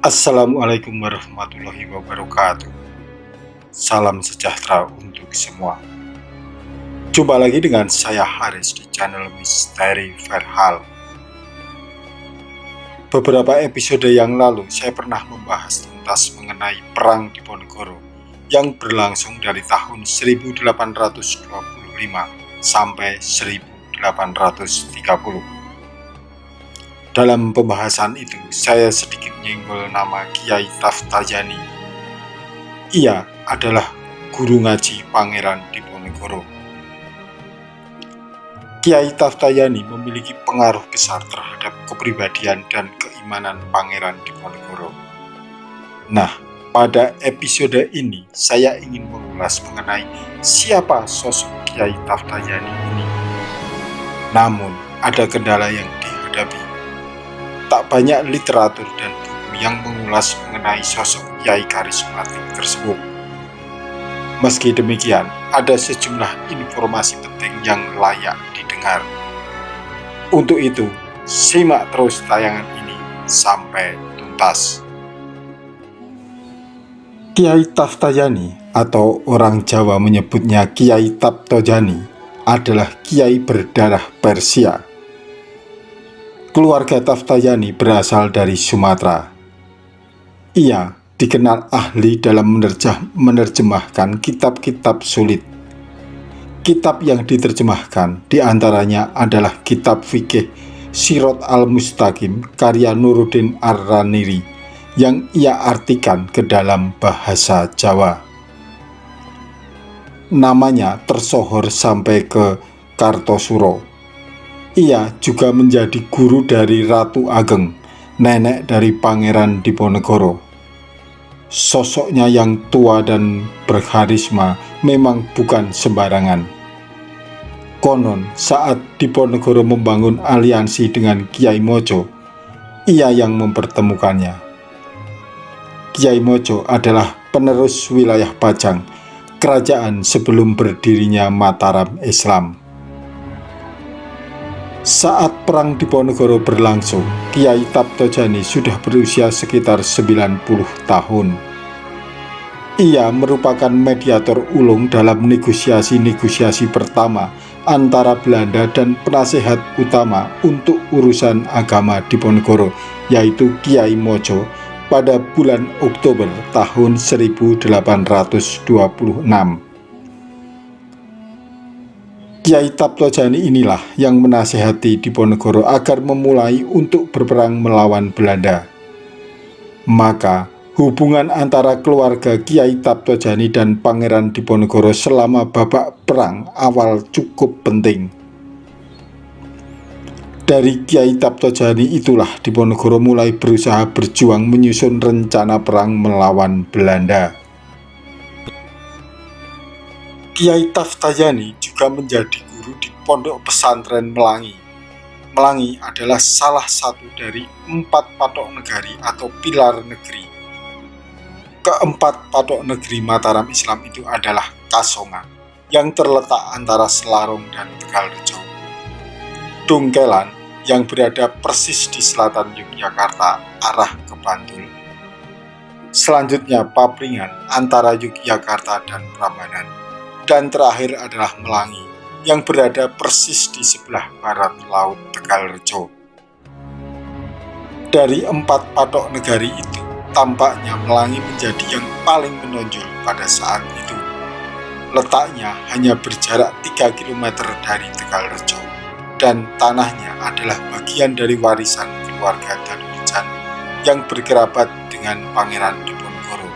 Assalamualaikum warahmatullahi wabarakatuh. Salam sejahtera untuk semua. Jumpa lagi dengan saya Haris di channel Misteri Verhal. Beberapa episode yang lalu saya pernah membahas tuntas mengenai Perang Diponegoro yang berlangsung dari tahun 1825 sampai 1830. Dalam pembahasan itu, saya sedikit nyenggol nama Kiai Taftajani. Ia adalah guru ngaji Pangeran Diponegoro. Kiai Taftajani memiliki pengaruh besar terhadap kepribadian dan keimanan Pangeran Diponegoro. Nah, pada episode ini saya ingin mengulas mengenai siapa sosok Kiai Taftajani ini. Namun, ada kendala yang dihadapi. Tak banyak literatur dan buku yang mengulas mengenai sosok Kiai karismatik tersebut. Meski demikian, ada sejumlah informasi penting yang layak didengar. Untuk itu, simak terus tayangan ini sampai tuntas. Kiai Taftajani atau orang Jawa menyebutnya Kiai Taptojani adalah kiai berdarah Persia. Keluarga Taftajani berasal dari Sumatera. Ia dikenal ahli dalam menerjemahkan kitab-kitab sulit. Kitab yang diterjemahkan diantaranya adalah kitab fikih Sirot al-Mustaqim karya Nuruddin Ar-Raniri yang ia artikan ke dalam bahasa Jawa. Namanya tersohor sampai ke Kartosuro. Ia juga menjadi guru dari Ratu Ageng, nenek dari Pangeran Diponegoro. Sosoknya yang tua dan berkarisma memang bukan sembarangan. Konon saat Diponegoro membangun aliansi dengan Kiai Mojo, ia yang mempertemukannya. Kiai Mojo adalah penerus wilayah Pajang, kerajaan sebelum berdirinya Mataram Islam. Saat Perang Diponegoro berlangsung, Kiai Taptojani sudah berusia sekitar 90 tahun. Ia merupakan mediator ulung dalam negosiasi-negosiasi pertama antara Belanda dan penasehat utama untuk urusan agama Diponegoro, yaitu Kiai Mojo, pada bulan Oktober tahun 1826. Kiai Taptojani inilah yang menasihati Diponegoro agar memulai untuk berperang melawan Belanda. Maka, hubungan antara keluarga Kiai Taptojani dan Pangeran Diponegoro selama babak perang awal cukup penting. Dari Kiai Taptojani itulah Diponegoro mulai berusaha berjuang menyusun rencana perang melawan Belanda. Kiai Taftajani juga menjadi guru di Pondok Pesantren Melangi. Melangi adalah salah satu dari 4 patok negari atau pilar negeri. Keempat patok negeri Mataram Islam itu adalah Kasongan, yang terletak antara Selarong dan Tegalrejo, Dongkelan, yang berada persis di selatan Yogyakarta, arah ke Bantul. Selanjutnya Papringan, antara Yogyakarta dan Prambanan. Dan terakhir adalah Melangi, yang berada persis di sebelah barat Laut Tegalrejo. Dari 4 patok negari itu, tampaknya Melangi menjadi yang paling menonjol pada saat itu. Letaknya hanya berjarak 3 km dari Tegalrejo, dan tanahnya adalah bagian dari warisan keluarga Danulijan yang berkerabat dengan Pangeran Diponegoro.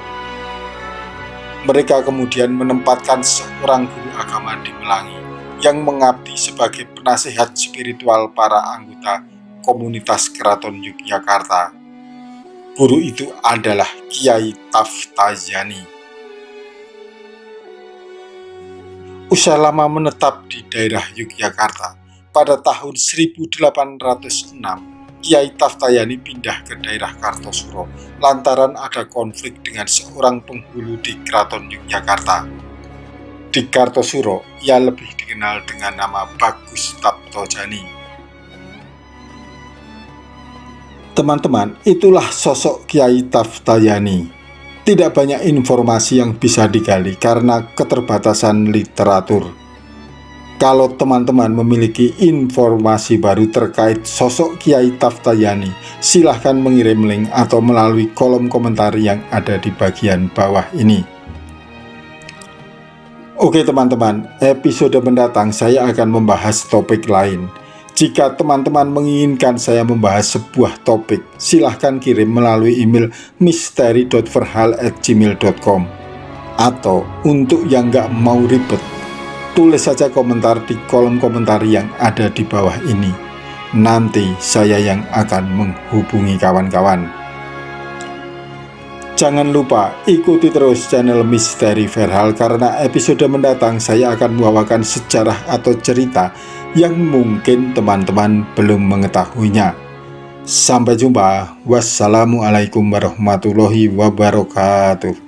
Mereka kemudian menempatkan seorang guru agama di Melangi yang mengabdi sebagai penasehat spiritual para anggota komunitas Keraton Yogyakarta. Guru itu adalah Kiai Taftajani. Usai lama menetap di daerah Yogyakarta, pada tahun 1806, Kiai Taftajani pindah ke daerah Kartosuro lantaran ada konflik dengan seorang penghulu di Keraton Yogyakarta. Di Kartosuro, ia lebih dikenal dengan nama Bagus Taptojani. Teman-teman, itulah sosok Kyai Taftayani. Tidak banyak informasi yang bisa digali karena keterbatasan literatur. Kalau teman-teman memiliki informasi baru terkait sosok Kyai Taftayani, silahkan mengirim link atau melalui kolom komentar yang ada di bagian bawah ini. Oke teman-teman, episode mendatang saya akan membahas topik lain. Jika teman-teman menginginkan saya membahas sebuah topik, silahkan kirim melalui email misteri.verhal@gmail.com. Atau untuk yang nggak mau ribet, tulis saja komentar di kolom komentar yang ada di bawah ini. Nanti saya yang akan menghubungi kawan-kawan. Jangan lupa ikuti terus channel Misteri Verhal karena episode mendatang saya akan membawakan sejarah atau cerita yang mungkin teman-teman belum mengetahuinya. Sampai jumpa. Wassalamualaikum warahmatullahi wabarakatuh.